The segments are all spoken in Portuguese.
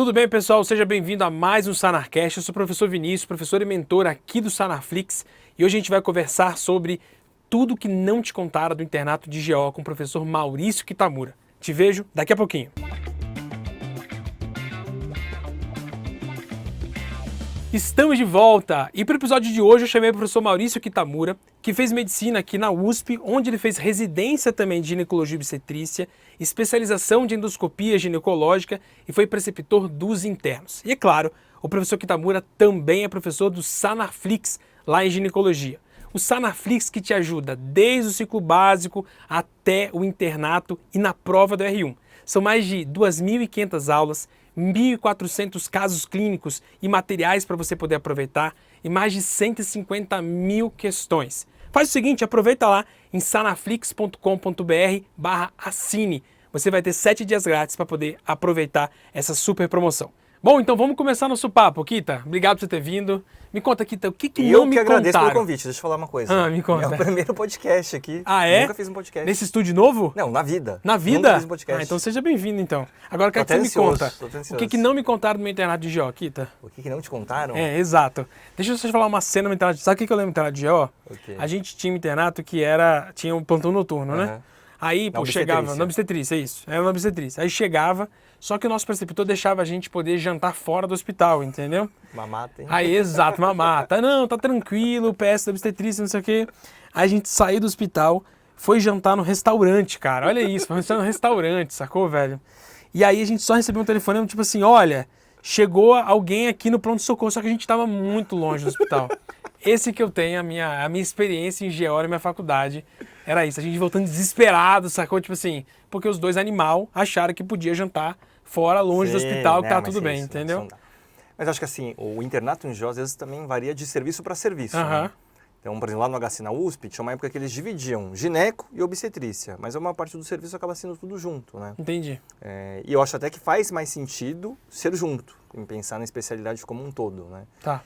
Tudo bem, pessoal? Seja bem-vindo a mais um Sanarcast. Eu sou o professor Vinícius, professor e mentor aqui do Sanarflix, e hoje a gente vai conversar sobre tudo que não te contaram do internato de GO com o professor Maurício Kitamura. Te vejo daqui a pouquinho. Estamos de volta! E para o episódio de hoje eu chamei o professor Maurício Kitamura, que fez medicina aqui na USP, onde ele fez residência também de ginecologia e obstetrícia, especialização de endoscopia ginecológica e foi preceptor dos internos. E é claro, o professor Kitamura também é professor do Sanarflix, lá em ginecologia. O Sanarflix que te ajuda desde o ciclo básico até o internato e na prova do R1. São mais de 2.500 aulas, 1.400 casos clínicos e materiais para você poder aproveitar e mais de 150 mil questões. Faz o seguinte, aproveita lá em sanarflix.com.br/assine. Você vai ter 7 dias grátis para poder aproveitar essa super promoção. Bom, então vamos começar nosso papo, Kita. Obrigado por você ter vindo. Me conta, Kita, o que não me contaram? Eu que agradeço pelo convite. Deixa eu falar uma coisa. Me conta. É o primeiro podcast aqui. Ah, é? Nunca fiz um podcast. Nesse estúdio novo? Não, na vida. Na vida? Nunca fiz um podcast. Então seja bem-vindo, então. Agora, quero que você me conta. O que não me contaram do meu internato de GO, Kita? O que não te contaram? É, exato. Deixa eu só te falar uma cena no internato. Sabe o que eu lembro do internato de GO? Okay. A gente tinha um internato que tinha um plantão noturno, né? Aí, pô, chegava, na obstetrícia, isso. Era na obstetrícia. Aí chegava, só que o nosso preceptor deixava a gente poder jantar fora do hospital, entendeu? Mamata, hein? Aí, exato, mamata. Não, tá tranquilo, PS da obstetrícia, não sei o quê. Aí a gente saiu do hospital, foi jantar no restaurante, cara. Olha isso, foi jantar no restaurante, sacou, velho? E aí a gente só recebeu um telefonema, tipo assim, olha, chegou alguém aqui no pronto-socorro, só que a gente tava muito longe do hospital. Esse que eu tenho, a minha experiência em GO na minha faculdade, era isso. A gente voltando desesperado, sacou? Tipo assim, porque os dois animal acharam que podia jantar fora, longe do hospital, que tá tudo bem, entendeu? Mas acho que assim, o internato em GO às vezes também varia de serviço para serviço, né? Então, por exemplo, lá no HC na USP, tinha uma época que eles dividiam gineco e obstetrícia, mas a maior parte do serviço acaba sendo tudo junto, né? Entendi. E eu acho até que faz mais sentido ser junto, em pensar na especialidade como um todo, né? Tá.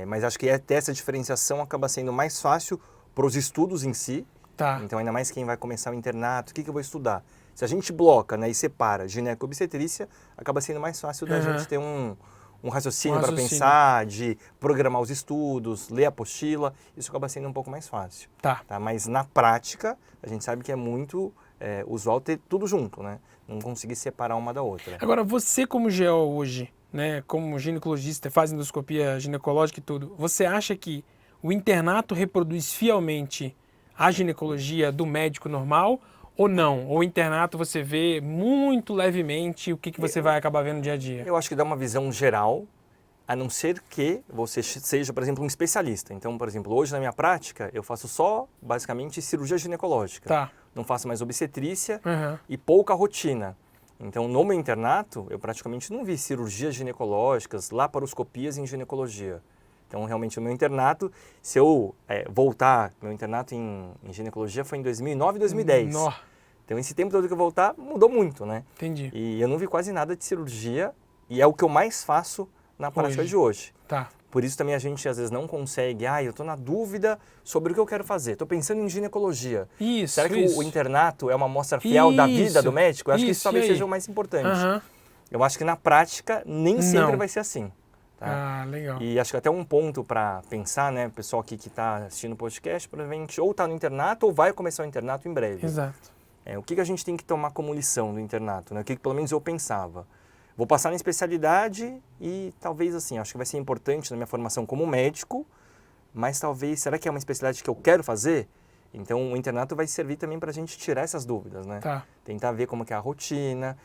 Mas acho que até essa diferenciação acaba sendo mais fácil para os estudos em si. Tá. Então, ainda mais quem vai começar o internato, o que eu vou estudar? Se a gente bloca, né, e separa gineco e obstetrícia, acaba sendo mais fácil da gente ter um raciocínio para pensar, de programar os estudos, ler a apostila, isso acaba sendo um pouco mais fácil. Tá. Mas na prática, a gente sabe que é muito usual ter tudo junto, né? Não conseguir separar uma da outra. Agora, você como GO hoje, né, como ginecologista, faz endoscopia ginecológica e tudo, você acha que o internato reproduz fielmente a ginecologia do médico normal ou não? Ou o internato você vê muito levemente o que você vai acabar vendo no dia a dia? Eu acho que dá uma visão geral, a não ser que você seja, por exemplo, um especialista. Então, por exemplo, hoje na minha prática, eu faço só, basicamente, cirurgia ginecológica. Tá. Não faço mais obstetrícia e pouca rotina. Então, no meu internato, eu praticamente não vi cirurgias ginecológicas, laparoscopias em ginecologia. Então, realmente, o meu internato, se eu voltar, meu internato em ginecologia foi em 2009 e 2010. Então, esse tempo todo que eu voltar, mudou muito, né? Entendi. E eu não vi quase nada de cirurgia e é o que eu mais faço na prática de hoje. Tá. Por isso também a gente às vezes não consegue, eu estou na dúvida sobre o que eu quero fazer, estou pensando em ginecologia. Será que o internato é uma amostra fiel da vida do médico? Eu acho que isso talvez seja o mais importante. Eu acho que na prática nem sempre vai ser assim. Tá? Legal. E acho que até um ponto para pensar, né, o pessoal aqui que está assistindo o podcast, provavelmente ou está no internato ou vai começar o internato em breve. Exato. O que a gente tem que tomar como lição do internato, né? O que pelo menos eu pensava. Vou passar na especialidade e talvez assim, acho que vai ser importante na minha formação como médico, mas talvez, será que é uma especialidade que eu quero fazer? Então o internato vai servir também para a gente tirar essas dúvidas, né? Tá. Tentar ver como que é a rotina,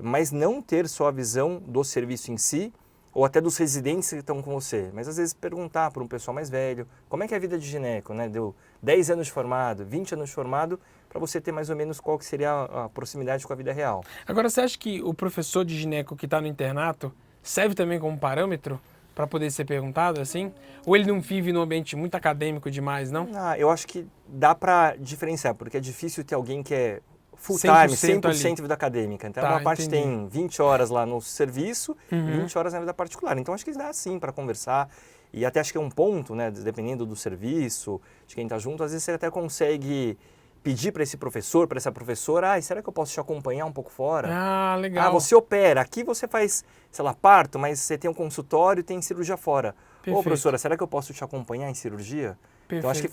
mas não ter só a visão do serviço em si, ou até dos residentes que estão com você, mas às vezes perguntar para um pessoal mais velho, como é que é a vida de gineco, né? Deu 10 anos de formado, 20 anos de formado, para você ter mais ou menos qual que seria a proximidade com a vida real. Agora, você acha que o professor de gineco que está no internato serve também como parâmetro para poder ser perguntado assim? Ou ele não vive num ambiente muito acadêmico demais, não? Eu acho que dá para diferenciar, porque é difícil ter alguém que é full time, 100% vida acadêmica. Então, uma parte tem 20 horas lá no serviço e 20 horas na vida particular. Então, acho que dá sim para conversar. E até acho que é um ponto, né, dependendo do serviço, de quem está junto, às vezes você até consegue pedir para esse professor, para essa professora, será que eu posso te acompanhar um pouco fora? Ah, legal. Você opera, aqui você faz, sei lá, parto, mas você tem um consultório e tem cirurgia fora. Perfeito. Ô, professora, será que eu posso te acompanhar em cirurgia? Perfeito. Então, acho que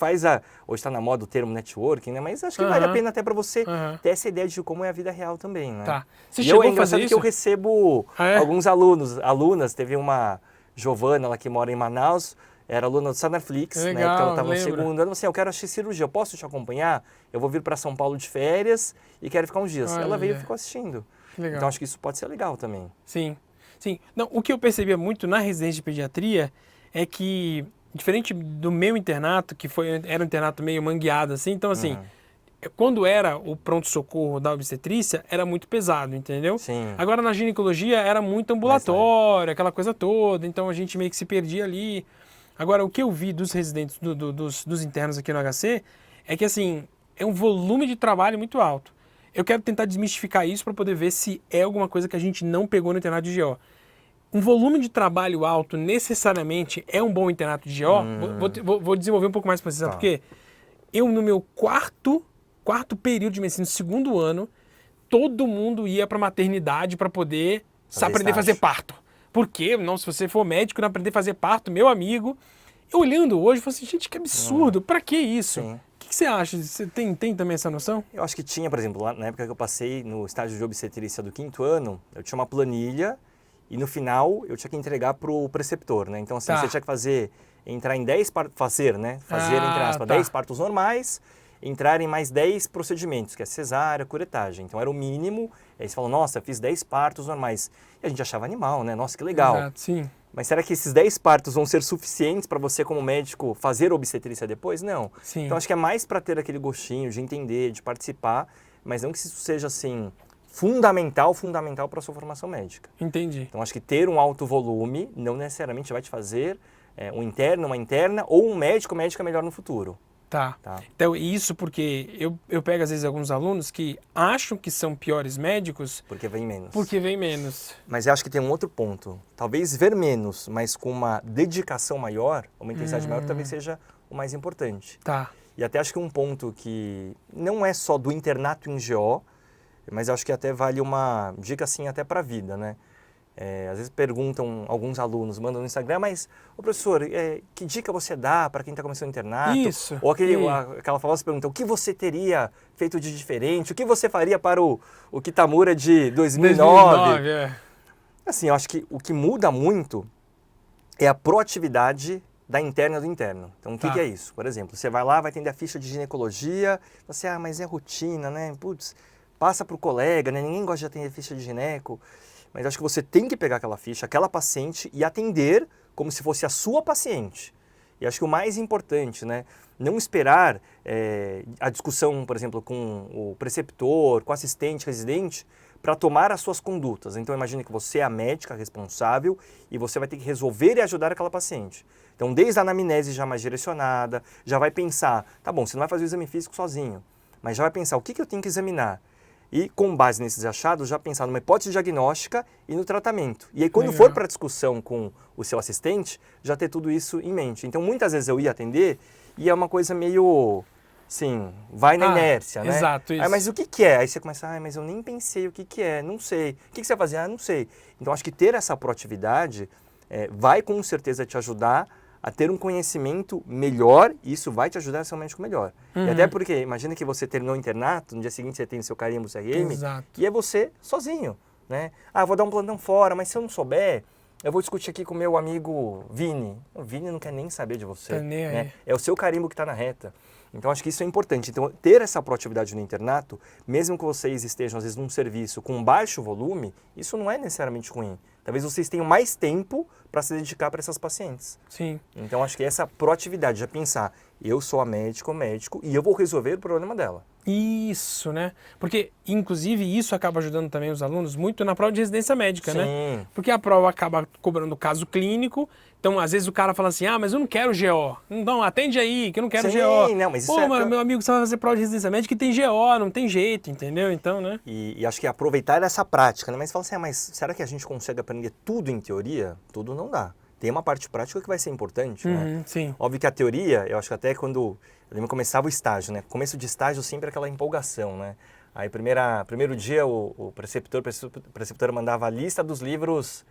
hoje está na moda o termo networking, né? Mas acho que vale a pena até para você ter essa ideia de como é a vida real também, né? Tá. Você e chegou é a fazer isso? Que eu recebo alguns alunas, teve uma Giovana, ela que mora em Manaus, era aluna do Sanarflix, legal, né? Porque ela estava no segundo ano, assim, eu quero assistir cirurgia, eu posso te acompanhar? Eu vou vir para São Paulo de férias e quero ficar uns dias. Olha. Ela veio e ficou assistindo. Legal. Então, acho que isso pode ser legal também. Sim, sim. Não, o que eu percebia muito na residência de pediatria é que, diferente do meu internato, que era um internato meio mangueado, assim, então, assim, quando era o pronto-socorro da obstetrícia, era muito pesado, entendeu? Sim. Agora, na ginecologia, era muito ambulatório, aquela coisa toda, então a gente meio que se perdia ali. Agora, o que eu vi dos residentes, dos internos aqui no HC, é que, assim, é um volume de trabalho muito alto. Eu quero tentar desmistificar isso para poder ver se é alguma coisa que a gente não pegou no internato de GO. Um volume de trabalho alto necessariamente é um bom internato de GO? Vou desenvolver um pouco mais para vocês, porque eu, no meu quarto período de medicina, segundo ano, todo mundo ia para maternidade para poder aprender a fazer parto. Porque, não, se você for médico e não aprender a fazer parto, meu amigo, eu olhando hoje, eu falo assim, gente, que absurdo, para que isso? Sim. O que você acha? Você tem também essa noção? Eu acho que tinha, por exemplo, lá na época que eu passei no estágio de obstetrícia do 5º ano, eu tinha uma planilha e no final eu tinha que entregar para o preceptor, né? Então, assim, você tinha que entrar em 10 partos, entre aspas, 10 partos normais, entrar em mais 10 procedimentos, que é cesárea, curetagem. Então, era o mínimo. Aí você fala, nossa, fiz 10 partos normais. E a gente achava animal, né? Nossa, que legal. Exato, sim. Mas será que esses 10 partos vão ser suficientes para você, como médico, fazer obstetrícia depois? Não. Sim. Então, acho que é mais para ter aquele gostinho de entender, de participar, mas não que isso seja, assim, fundamental para a sua formação médica. Entendi. Então, acho que ter um alto volume não necessariamente vai te fazer um interno, uma interna, ou um médico, médica melhor no futuro. Tá. Então, isso porque eu pego, às vezes, alguns alunos que acham que são piores médicos... Porque vem menos. Mas eu acho que tem um outro ponto. Talvez ver menos, mas com uma dedicação maior, uma intensidade maior, talvez seja o mais importante. Tá. E até acho que um ponto que não é só do internato em GO, mas acho que até vale uma dica, assim, até para a vida, né? Às vezes perguntam, alguns alunos mandam no Instagram, mas, professor, que dica você dá para quem está começando o internato? Isso. Ou aquela famosa pergunta, o que você teria feito de diferente? O que você faria para o Kitamura de 2009? Assim, eu acho que o que muda muito é a proatividade da interna do interno. Então, o que é isso? Por exemplo, você vai lá, vai atender a ficha de ginecologia, você, mas é rotina, né? Putz, passa para o colega, né? Ninguém gosta de atender ficha de gineco. Mas acho que você tem que pegar aquela ficha, aquela paciente e atender como se fosse a sua paciente. E acho que o mais importante, né, não esperar a discussão, por exemplo, com o preceptor, com o assistente, residente, para tomar as suas condutas. Então, imagine que você é a médica responsável e você vai ter que resolver e ajudar aquela paciente. Então, desde a anamnese já mais direcionada, já vai pensar, tá bom, você não vai fazer o exame físico sozinho, mas já vai pensar o que eu tenho que examinar. E, com base nesses achados, já pensar numa hipótese diagnóstica e no tratamento. E aí, quando for para a discussão com o seu assistente, já ter tudo isso em mente. Então, muitas vezes eu ia atender e é uma coisa meio, assim, vai na inércia, né? Exato, isso. Mas o que é? Aí você começa, mas eu nem pensei o que é, não sei. O que você vai fazer? Não sei. Então, acho que ter essa proatividade vai, com certeza, te ajudar a ter um conhecimento melhor, e isso vai te ajudar a ser um médico melhor. E até porque, imagina que você terminou o internato, no dia seguinte você tem o seu carimbo CRM, e é você sozinho, né? Vou dar um plantão fora, mas se eu não souber, eu vou discutir aqui com o meu amigo Vini. O Vini não quer nem saber de você, né? É o seu carimbo que está na reta. Então, acho que isso é importante. Então, ter essa proatividade no internato, mesmo que vocês estejam, às vezes, num serviço com baixo volume, isso não é necessariamente ruim. Talvez vocês tenham mais tempo para se dedicar para essas pacientes. Sim. Então, acho que essa proatividade, já pensar, eu sou a médico e eu vou resolver o problema dela. Isso, né? Porque, inclusive, isso acaba ajudando também os alunos muito na prova de residência médica, né? Porque a prova acaba cobrando caso clínico. Então, às vezes o cara fala assim, mas eu não quero GO. Não, atende aí, que eu não quero GO. Não, mas isso meu amigo, você vai fazer prova de residência médica e tem GO, não tem jeito, entendeu? Então, né? E acho que aproveitar essa prática, né? Mas você fala assim, mas será que a gente consegue aprender tudo em teoria? Tudo não dá. tem uma parte prática que vai ser importante, né? Sim. Óbvio que a teoria, eu acho que até quando eu lembro que começava o estágio, né? Começo de estágio sempre aquela empolgação, né? Aí primeiro dia o preceptor mandava a lista dos livros,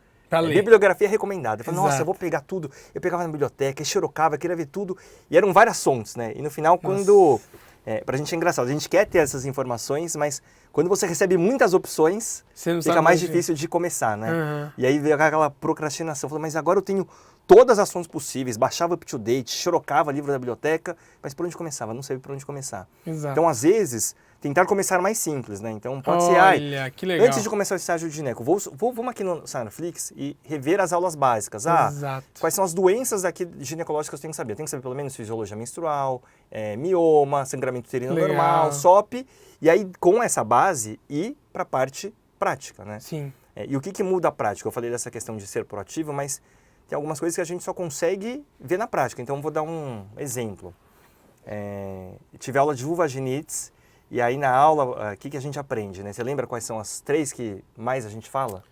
bibliografia recomendada. Eu falei, nossa, eu vou pegar tudo. Eu pegava na biblioteca, xerocava, queria ver tudo. E eram várias fontes, né? E no final, pra gente é engraçado, a gente quer ter essas informações, mas quando você recebe muitas opções, fica mais difícil de começar, né? E aí veio aquela procrastinação. Eu falei, mas agora eu tenho todas as fontes possíveis, baixava up-to-date, xerocava livro da biblioteca, mas por onde começava? Não sabia por onde começar. Exato. Então, às vezes, tentar começar mais simples, né? Então, pode ser, que legal. Antes de começar o estágio de gineco, vamos aqui no Sanaflix e rever as aulas básicas. Exato. Quais são as doenças daqui ginecológicas que eu tenho que saber? Eu tenho que saber pelo menos fisiologia menstrual, mioma, sangramento uterino normal, SOP, e aí, com essa base, ir para a parte prática, né? Sim. E o que muda a prática? Eu falei dessa questão de ser proativo, mas tem algumas coisas que a gente só consegue ver na prática. Então, vou dar um exemplo. Tive aula de vulvaginites, e aí na aula, o que a gente aprende, né? Você lembra quais são as 3 que mais a gente fala?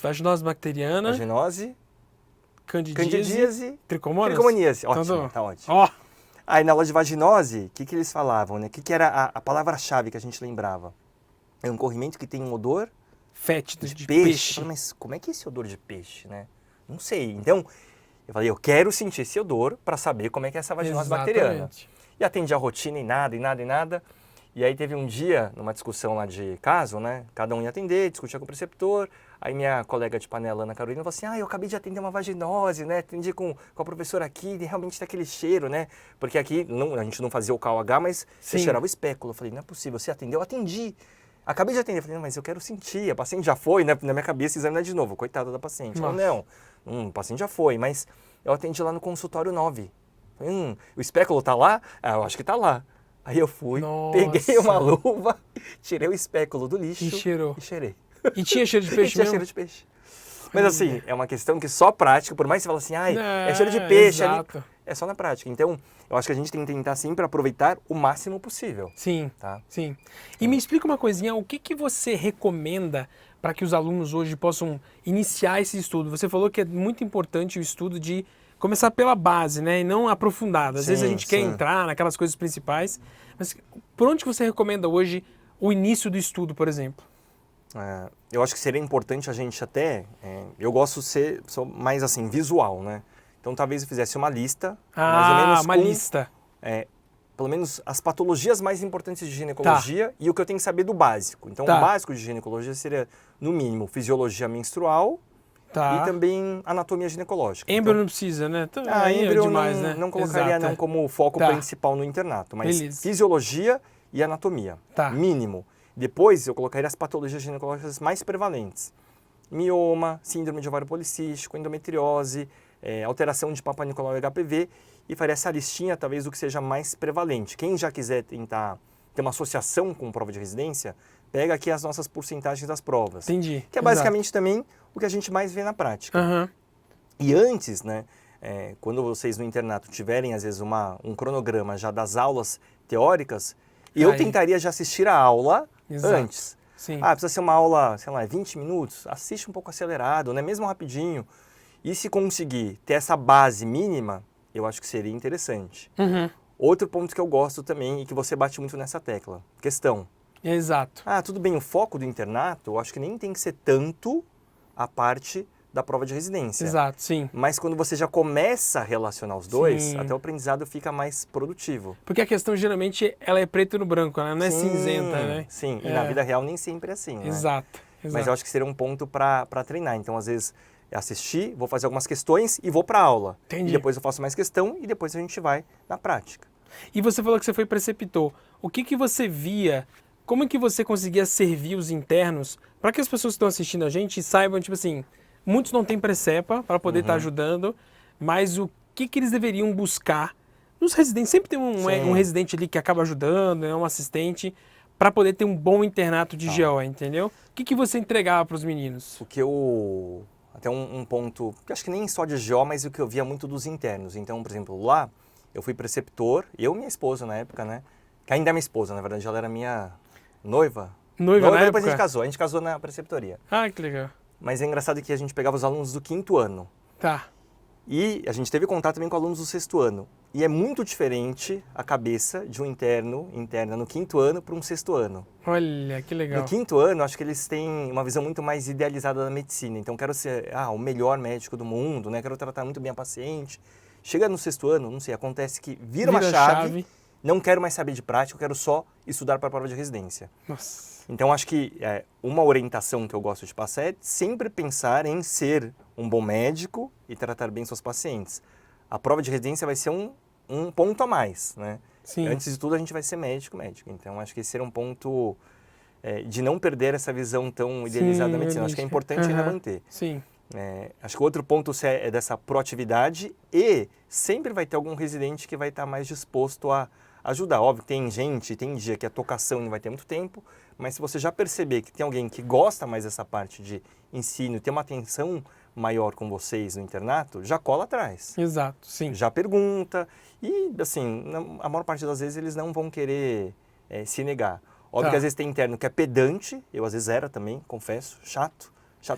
Vaginose bacteriana. Vaginose. Candidíase. Tricomoníase. Ótimo, tá ótimo. Aí na aula de vaginose, o que eles falavam, né? O que era a palavra-chave que a gente lembrava? É um corrimento que tem um odor... fétido de peixe. peixe. Falei, mas como é que é esse odor de peixe, né? Não sei. Então, eu falei, eu quero sentir esse odor para saber como é que é essa vaginose bacteriana. E atendi a rotina e nada. E aí teve um dia, numa discussão lá de caso, né? Cada um ia atender, discutia com o preceptor. Aí minha colega de panela, Ana Carolina, falou assim, eu acabei de atender uma vaginose, né? Atendi com a professora aqui e realmente tá aquele cheiro, né? Porque aqui a gente não fazia o KOH, mas você cheirava o espéculo. Eu falei, não é possível, você atendeu? Eu atendi. Acabei de atender. Eu falei, não, mas eu quero sentir. A paciente já foi, né? Na minha cabeça, examinar de novo. Coitada da paciente. Ela, não, o paciente já foi, mas eu atendi lá no consultório 9. Falei, o espéculo tá lá? Eu acho que tá lá. Aí eu fui, peguei uma luva, tirei o espéculo do lixo e cheirei. E tinha cheiro de peixe tinha mesmo? cheiro de peixe. Mas assim, é uma questão que só prática, por mais que você fale assim, é cheiro de peixe ali, é só na prática. Então, eu acho que a gente tem que tentar sempre aproveitar o máximo possível. Sim, tá? Sim. E me explica uma coisinha, o que você recomenda para que os alunos hoje possam iniciar esse estudo? Você falou que é muito importante o estudo de começar pela base, né, e não aprofundado. Às vezes a gente quer entrar naquelas coisas principais, mas por onde você recomenda hoje o início do estudo, por exemplo? Eu acho que seria importante a gente até, eu gosto de ser mais assim, visual, né? Então talvez eu fizesse uma lista, mais ou menos uma lista. Pelo menos as patologias mais importantes de ginecologia e o que eu tenho que saber do básico. Então o básico de ginecologia seria, no mínimo, fisiologia menstrual, e também anatomia ginecológica. Êmbrio não precisa, né? Êmbrio não colocaria não como foco principal no internato, mas fisiologia e anatomia, mínimo. Depois eu colocaria as patologias ginecológicas mais prevalentes. Mioma, síndrome de ovário policístico, endometriose, alteração de Papa Nicolau e HPV, e faria essa listinha talvez do que seja mais prevalente. Quem já quiser tentar ter uma associação com prova de residência, pega aqui as nossas porcentagens das provas. Entendi. Que é basicamente também o que a gente mais vê na prática. E antes, né, quando vocês no internato tiverem, às vezes, um cronograma já das aulas teóricas, eu tentaria já assistir a aula antes. Sim. Precisa ser uma aula, sei lá, 20 minutos, assiste um pouco acelerado, né, mesmo rapidinho. E se conseguir ter essa base mínima, eu acho que seria interessante. Outro ponto que eu gosto também e que você bate muito nessa tecla, questão. Exato. Tudo bem, o foco do internato, eu acho que nem tem que ser tanto a parte da prova de residência. Exato, sim. Mas quando você já começa a relacionar os dois, até o aprendizado fica mais produtivo. Porque a questão, geralmente, ela é preto no branco, né? Não é cinzenta, né? Sim, e na vida real nem sempre é assim, né? Exato. Mas eu acho que seria um ponto para treinar. Então, às vezes, assistir, vou fazer algumas questões e vou para a aula. Entendi. E depois eu faço mais questão e depois a gente vai na prática. E você falou que você foi preceptor. O que você via, como é que você conseguia servir os internos para que as pessoas que estão assistindo a gente saibam, tipo assim, muitos não têm precepa para poder estar ajudando, mas o que eles deveriam buscar nos residentes? Sempre tem um residente ali que acaba ajudando, né, um assistente, para poder ter um bom internato de GO, entendeu? O que você entregava para os meninos? O que eu... Até um ponto, que acho que nem só de GO, mas o que eu via muito dos internos. Então, por exemplo, lá eu fui preceptor, eu e minha esposa na época, né? Que ainda é minha esposa, na verdade, ela era minha noiva. Noiva na depois época? a gente casou na preceptoria. Que legal. Mas é engraçado que a gente pegava os alunos do 5º ano. E a gente teve contato também com alunos do 6º ano. E é muito diferente a cabeça de um interna no 5º ano para um 6º ano. Olha, que legal. No 5º ano, acho que eles têm uma visão muito mais idealizada da medicina. Então, quero ser o melhor médico do mundo, né? Quero tratar muito bem a paciente. Chega no 6º ano, não sei, acontece que vira uma chave, não quero mais saber de prática, eu quero só estudar para a prova de residência. Nossa. Então, acho que uma orientação que eu gosto de passar é sempre pensar em ser um bom médico e tratar bem seus pacientes. A prova de residência vai ser um ponto a mais, né? Sim. Antes de tudo, a gente vai ser médico. Então, acho que esse era um ponto de não perder essa visão tão idealizada da medicina. Acho que é importante ainda manter. Sim. Acho que o outro ponto é dessa proatividade e sempre vai ter algum residente que vai estar mais disposto a ajudar. Óbvio, tem dia que a tocação não vai ter muito tempo, mas se você já perceber que tem alguém que gosta mais dessa parte de ensino, tem uma atenção maior com vocês no internato, já cola atrás. Exato, sim. Já pergunta e, assim, a maior parte das vezes eles não vão querer se negar. Óbvio que às vezes tem interno que é pedante, eu às vezes era também, confesso, chato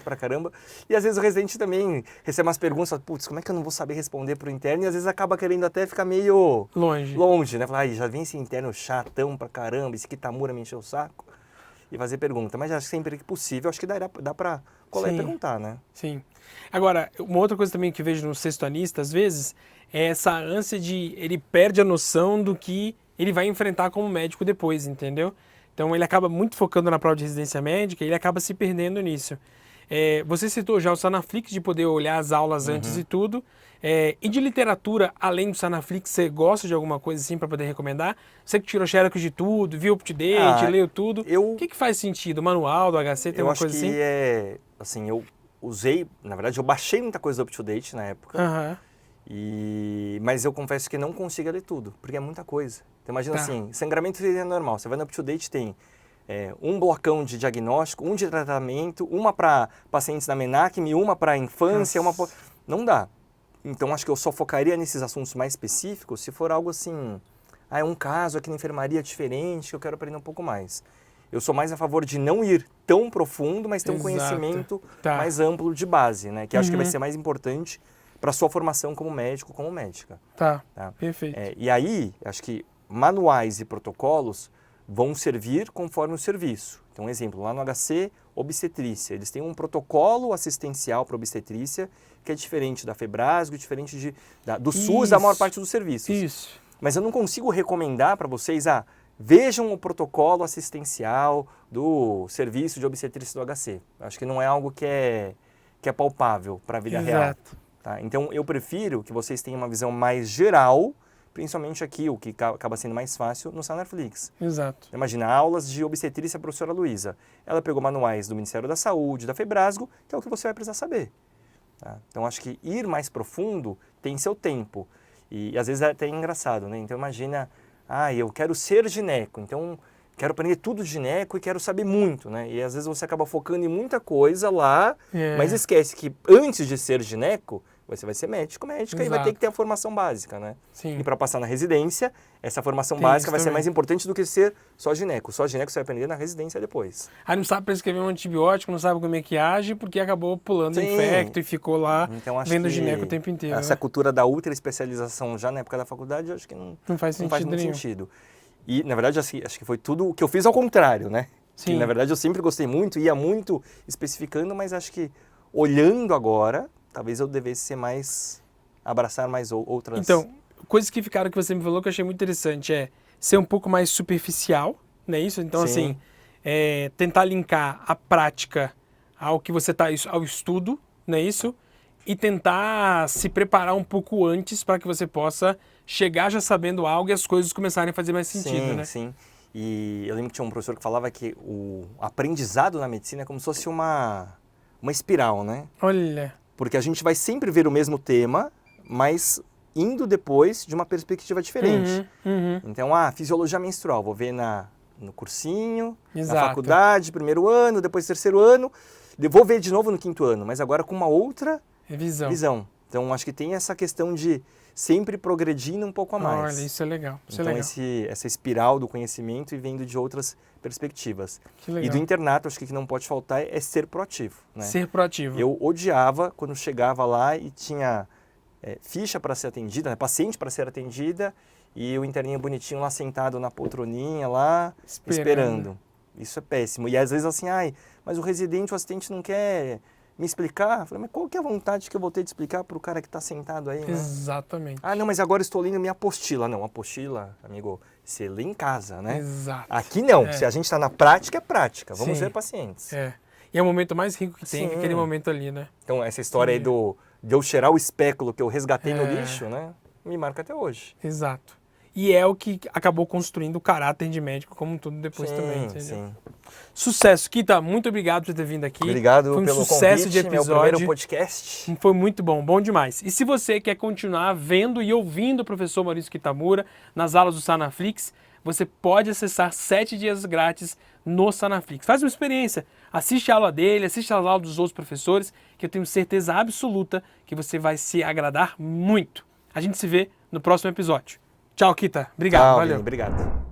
pra caramba. E às vezes o residente também recebe umas perguntas, fala, putz, como é que eu não vou saber responder pro interno? E às vezes acaba querendo até ficar meio longe, né? Falar, já vem esse interno chatão pra caramba, esse Kitamura me encheu o saco. E fazer pergunta. Mas acho que sempre que possível, acho que dá pra colar e perguntar, né? Sim. Agora, uma outra coisa também que eu vejo no sextoanista, às vezes, é essa ânsia de ele perde a noção do que ele vai enfrentar como médico depois, entendeu? Então ele acaba muito focando na prova de residência médica e ele acaba se perdendo nisso. Você citou já o Sanaflix, de poder olhar as aulas antes e tudo. E de literatura, além do Sanaflix, você gosta de alguma coisa assim para poder recomendar? Você que tirou xerox de tudo, viu UpToDate, leu tudo. O que faz sentido? O manual do HC, tem uma coisa assim? Eu acho que assim, eu usei, na verdade, eu baixei muita coisa do UpToDate na época. Mas eu confesso que não consigo ler tudo, porque é muita coisa. Então imagina assim, sangramento normal, você vai no UpToDate, tem um blocão de diagnóstico, um de tratamento, uma para pacientes da MENACM, uma para infância, não dá. Então acho que eu só focaria nesses assuntos mais específicos se for algo assim, é um caso aqui na enfermaria diferente que eu quero aprender um pouco mais. Eu sou mais a favor de não ir tão profundo, mas ter um conhecimento mais amplo de base, né? Que acho que vai ser mais importante para a sua formação como médico, como médica. Tá. Perfeito. E aí, acho que manuais e protocolos vão servir conforme o serviço. Então, exemplo, lá no HC, obstetrícia. Eles têm um protocolo assistencial para obstetrícia que é diferente da Febrasgo, diferente do SUS, da maior parte dos serviços. Isso. Mas eu não consigo recomendar para vocês, vejam o protocolo assistencial do serviço de obstetrícia do HC. Acho que não é algo que é palpável para a vida real. Tá? Então, eu prefiro que vocês tenham uma visão mais geral, principalmente aqui, o que acaba sendo mais fácil no Sanaflix. Exato. Imagina, aulas de obstetrícia, a professora Luísa. Ela pegou manuais do Ministério da Saúde, da Febrasgo, que é o que você vai precisar saber. Tá? Então, acho que ir mais profundo tem seu tempo. E às vezes é até engraçado, né? Então, imagina, eu quero ser gineco, então quero aprender tudo de gineco e quero saber muito, né? E às vezes você acaba focando em muita coisa lá, mas esquece que antes de ser gineco, você vai ser médica e vai ter que ter a formação básica, né? Sim. E para passar na residência, essa formação básica vai ser mais importante do que ser só gineco. Só gineco você vai aprender na residência depois. Aí não sabe prescrever um antibiótico, não sabe como é que age, porque acabou pulando infecto e ficou lá vendo gineco o tempo inteiro. Essa cultura da ultra especialização já na época da faculdade, eu acho que não faz muito sentido. E, na verdade, acho que foi tudo o que eu fiz ao contrário, né? Sim. Que, na verdade, eu sempre gostei muito, ia muito especificando, mas acho que, olhando agora, talvez eu devesse abraçar mais outras... Então, coisas que ficaram que você me falou que eu achei muito interessante é ser um pouco mais superficial, não é isso? Então, assim, tentar linkar a prática ao que você está, ao estudo, não é isso? E tentar se preparar um pouco antes para que você possa chegar já sabendo algo e as coisas começarem a fazer mais sentido, né? Sim. E eu lembro que tinha um professor que falava que o aprendizado na medicina é como se fosse uma espiral, né? Olha. Porque a gente vai sempre ver o mesmo tema, mas indo depois de uma perspectiva diferente. Então, fisiologia menstrual, vou ver no cursinho, na faculdade, primeiro ano, depois terceiro ano, vou ver de novo no quinto ano, mas agora com uma outra visão. Então, acho que tem essa questão de sempre progredindo um pouco a mais. Olha, isso é legal. Essa espiral do conhecimento e vendo de outras perspectivas. Que legal. E do internato, acho que o que não pode faltar é ser proativo. Né? Ser proativo. Eu odiava quando chegava lá e tinha ficha para ser atendida, né? Paciente para ser atendida, e o interninho bonitinho lá sentado na poltroninha lá, esperando. Isso é péssimo. E às vezes assim, mas o residente, o assistente não quer me explicar. Eu falei, mas qual que é a vontade que eu vou ter de explicar para o cara que está sentado aí, né? Exatamente. Não, mas agora estou lendo minha apostila. Não, apostila, amigo, você lê em casa, né? Exato. Aqui não, se a gente está na prática, é prática. Vamos ver pacientes. E é o momento mais rico que tem, aquele momento ali, né? Então, essa história aí de eu cheirar o espéculo que eu resgatei no lixo, né? Me marca até hoje. Exato. E é o que acabou construindo o caráter de médico, como tudo depois também. Sim. Sucesso. Kita, muito obrigado por ter vindo aqui. Obrigado Foi um pelo sucesso convite, de episódio. Meu primeiro podcast. Foi muito bom, bom demais. E se você quer continuar vendo e ouvindo o professor Maurício Kitamura nas aulas do Sanaflix, você pode acessar 7 dias grátis no Sanaflix. Faz uma experiência, assiste a aula dele, assiste as aulas dos outros professores, que eu tenho certeza absoluta que você vai se agradar muito. A gente se vê no próximo episódio. Tchau, Kita. Obrigado. Tchau, valeu. Obrigado.